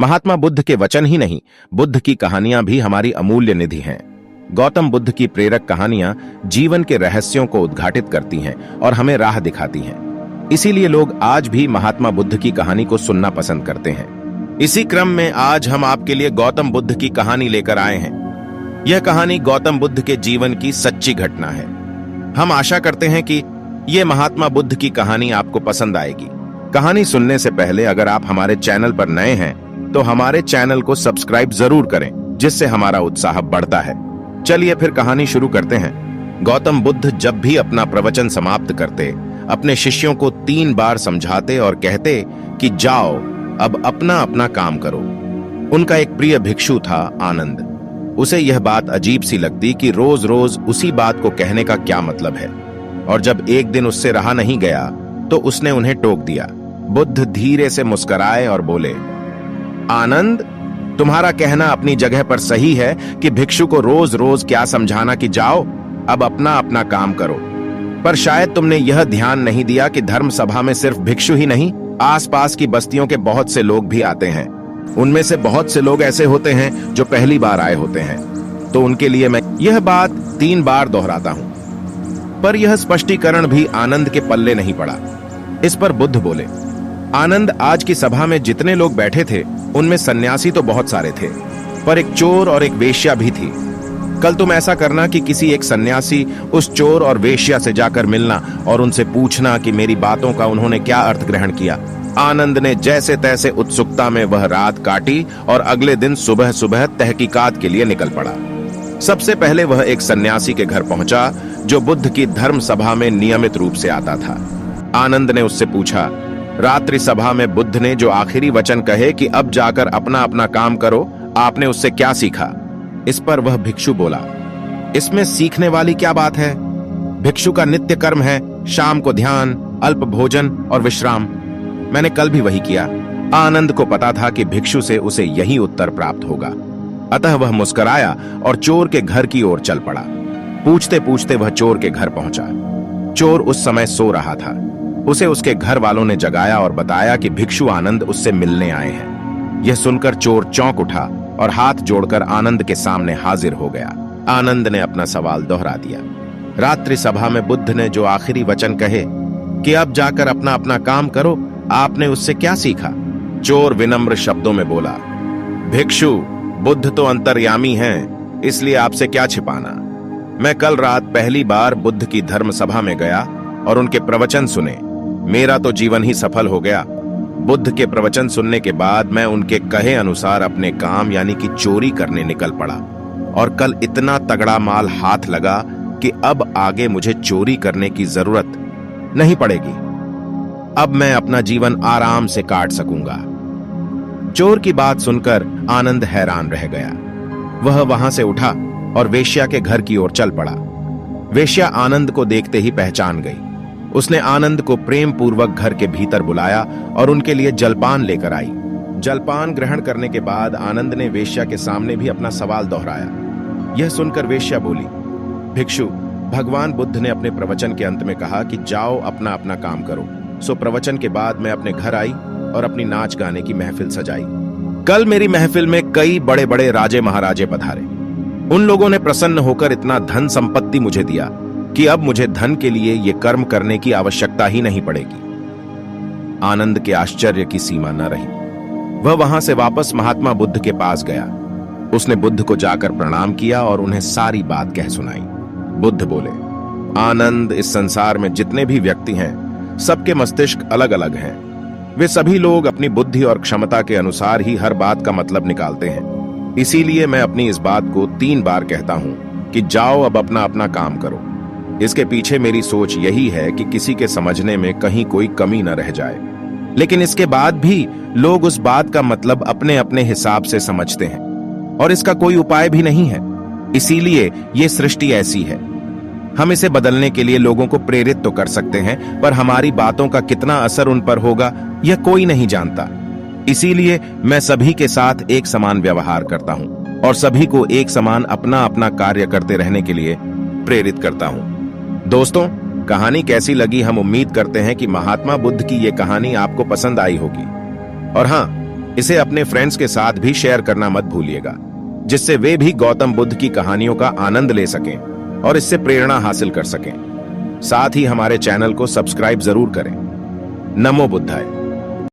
महात्मा बुद्ध के वचन ही नहीं, बुद्ध की कहानियां भी हमारी अमूल्य निधि हैं। गौतम बुद्ध की प्रेरक कहानियां जीवन के रहस्यों को उद्घाटित करती हैं और हमें राह दिखाती हैं। इसीलिए लोग आज भी महात्मा बुद्ध की कहानी को सुनना पसंद करते हैं। इसी क्रम में आज हम आपके लिए गौतम बुद्ध की कहानी लेकर आए हैं। यह कहानी गौतम बुद्ध के जीवन की सच्ची घटना है। हम आशा करते हैं कि यह महात्मा बुद्ध की कहानी आपको पसंद आएगी। कहानी सुनने से पहले अगर आप हमारे चैनल पर नए हैं तो हमारे चैनल को सब्सक्राइब जरूर करें, जिससे हमारा उत्साह बढ़ता है। चलिए फिर कहानी शुरू करते हैं। गौतम बुद्ध जब भी अपना प्रवचन समाप्त करते, अपने शिष्यों को 3 बार समझाते और कहते कि जाओ अब अपना अपना काम करो। उनका एक प्रिय भिक्षु था, आनंद। उसे यह बात अजीब सी लगती कि रोज रोज उसी बात को कहने का क्या मतलब है, और जब एक दिन उससे रहा नहीं गया तो उसने उन्हें टोक दिया। बुद्ध धीरे से मुस्कुराए और बोले, आनंद, तुम्हारा कहना अपनी जगह पर सही है कि भिक्षु को रोज रोज क्या समझाना कि जाओ अब अपना अपना काम करो, पर शायद तुमने यह ध्यान नहीं दिया कि धर्म सभा में सिर्फ भिक्षु ही नहीं, आसपास की बस्तियों के बहुत से लोग भी आते हैं। उनमें से बहुत से लोग ऐसे होते हैं जो पहली बार आए होते हैं, तो उनके लिए मैं यह बात 3 बार दोहराता हूं। पर यह स्पष्टीकरण भी आनंद के पल्ले नहीं पड़ा। इस पर बुद्ध बोले, आनंद, आज की सभा में जितने लोग बैठे थे उनमें सन्यासी तो बहुत सारे थे, पर एक चोर और एक वेश्या भी थी। कल तुम ऐसा करना कि किसी एक सन्यासी उस चोर और वेश्या से जाकर मिलना और उनसे पूछना कि मेरी बातों का उन्होंने क्या अर्थ ग्रहण किया। आनंद ने जैसे तैसे उत्सुकता में वह रात काटी और अगले दिन सुबह सुबह तहकीकात के लिए निकल पड़ा। सबसे पहले वह एक सन्यासी के घर पहुंचा जो बुद्ध की धर्म सभा में नियमित रूप से आता था। आनंद ने उससे पूछा, रात्रि सभा में बुद्ध ने जो आखिरी वचन कहे कि अब जाकर अपना अपना काम करो, आपने उससे क्या सीखा? इस पर वह भिक्षु बोला, इसमें सीखने वाली क्या बात है? भिक्षु का नित्य कर्म है शाम को ध्यान, अल्प भोजन और विश्राम। मैंने कल भी वही किया। आनंद को पता था कि भिक्षु से उसे यही उत्तर प्राप्त होगा, अतः वह मुस्कुराया और चोर के घर की ओर चल पड़ा। पूछते पूछते वह चोर के घर पहुंचा। चोर उस समय सो रहा था। उसे उसके घर वालों ने जगाया और बताया कि भिक्षु आनंद उससे मिलने आए हैं। यह सुनकर चोर चौंक उठा और हाथ जोड़कर आनंद के सामने हाजिर हो गया। आनंद ने अपना सवाल दोहरा दिया। रात्रि सभा में बुद्ध ने जो आखिरी वचन कहे कि अब जाकर अपना अपना काम करो, आपने उससे क्या सीखा? चोर विनम्र शब्दों में बोला, भिक्षु, बुद्ध तो अंतर्यामी हैं, इसलिए आपसे क्या छिपाना। मैं कल रात पहली बार बुद्ध की धर्म सभा में गया और उनके प्रवचन सुने। मेरा तो जीवन ही सफल हो गया। बुद्ध के प्रवचन सुनने के बाद मैं उनके कहे अनुसार अपने काम यानी कि चोरी करने निकल पड़ा, और कल इतना तगड़ा माल हाथ लगा कि अब आगे मुझे चोरी करने की जरूरत नहीं पड़ेगी। अब मैं अपना जीवन आराम से काट सकूंगा। चोर की बात सुनकर आनंद हैरान रह गया। वह वहां से उठा और वेश्या के घर की ओर चल पड़ा। वेश्या आनंद को देखते ही पहचान गई। उसने आनंद को प्रेम पूर्वक घर के भीतर बुलाया और उनके लिए जलपान लेकर आई। जलपान ग्रहण करने के बाद आनंद ने वेश्या के सामने भी अपना सवाल दोहराया। यह सुनकर वेश्या बोली, भिक्षु, भगवान बुद्ध ने अपने प्रवचन के अंत में कहा कि जाओ अपना अपना काम करो। सो प्रवचन के बाद मैं अपने घर आई और अपनी नाच गाने की महफिल सजाई। कल मेरी महफिल में कई बड़े बड़े राजे महाराजे पधारे। उन लोगों ने प्रसन्न होकर इतना धन संपत्ति मुझे दिया कि अब मुझे धन के लिए ये कर्म करने की आवश्यकता ही नहीं पड़ेगी। आनंद के आश्चर्य की सीमा न रही। वह वहां से वापस महात्मा बुद्ध के पास गया। उसने बुद्ध को जाकर प्रणाम किया और उन्हें सारी बात कह सुनाई। बुद्ध बोले, आनंद, इस संसार में जितने भी व्यक्ति हैं, सबके मस्तिष्क अलग अलग हैं। वे सभी लोग अपनी बुद्धि और क्षमता के अनुसार ही हर बात का मतलब निकालते हैं। इसीलिए मैं अपनी इस बात को 3 बार कहता हूं कि जाओ अब अपना अपना काम करो। इसके पीछे मेरी सोच यही है कि किसी के समझने में कहीं कोई कमी न रह जाए, लेकिन इसके बाद भी लोग उस बात का मतलब अपने अपने हिसाब से समझते हैं और इसका कोई उपाय भी नहीं है। इसीलिए ये सृष्टि ऐसी है। हम इसे बदलने के लिए लोगों को प्रेरित तो कर सकते हैं, पर हमारी बातों का कितना असर उन पर होगा यह कोई नहीं जानता। इसीलिए मैं सभी के साथ एक समान व्यवहार करता हूं और सभी को एक समान अपना अपना कार्य करते रहने के लिए प्रेरित करता हूं। दोस्तों, कहानी कैसी लगी? हम उम्मीद करते हैं कि महात्मा बुद्ध की ये कहानी आपको पसंद आई होगी। और हाँ, इसे अपने फ्रेंड्स के साथ भी शेयर करना मत भूलिएगा, जिससे वे भी गौतम बुद्ध की कहानियों का आनंद ले सकें और इससे प्रेरणा हासिल कर सकें। साथ ही हमारे चैनल को सब्सक्राइब जरूर करें। नमो बुद्धाय।